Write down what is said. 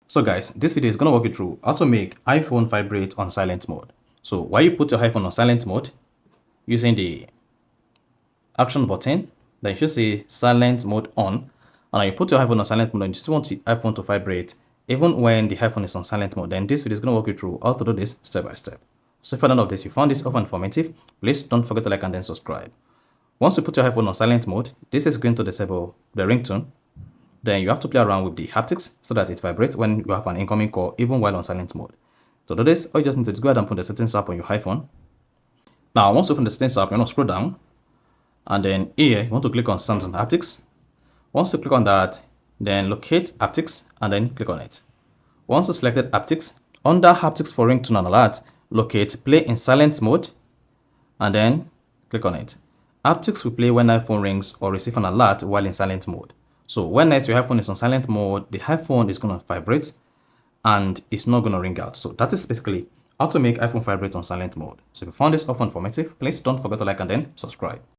So guys, this video is going to walk you through how to make iPhone vibrate on silent mode. So while you put your iPhone on silent mode using the action button, then you should say silent mode on. And you put your iPhone on silent mode and you still want the iPhone to vibrate even when the iPhone is on silent mode, then this video is going to walk you through how to do this step by step. So if you're none of this, you found this often informative, please don't forget to like and then subscribe. Once you put your iPhone on silent mode, this is going to disable the ringtone. Then you have to play around with the haptics so that it vibrates when you have an incoming call, even while on silent mode. To do this, all you just need to do is go ahead and put the settings app on your iPhone. Now, once you open the settings app, you're going to scroll down. And then here, you want to click on Sounds and Haptics. Once you click on that, then locate haptics and then click on it. Once you selected haptics, under haptics for ringtone and alert, locate play in silent mode and then click on it. Haptics will play when iPhone rings or receive an alert while in silent mode. So when your iPhone is on silent mode, the iPhone is going to vibrate and it's not going to ring out. So that is basically how to make iPhone vibrate on silent mode. So if you found this often informative, please don't forget to like and then subscribe.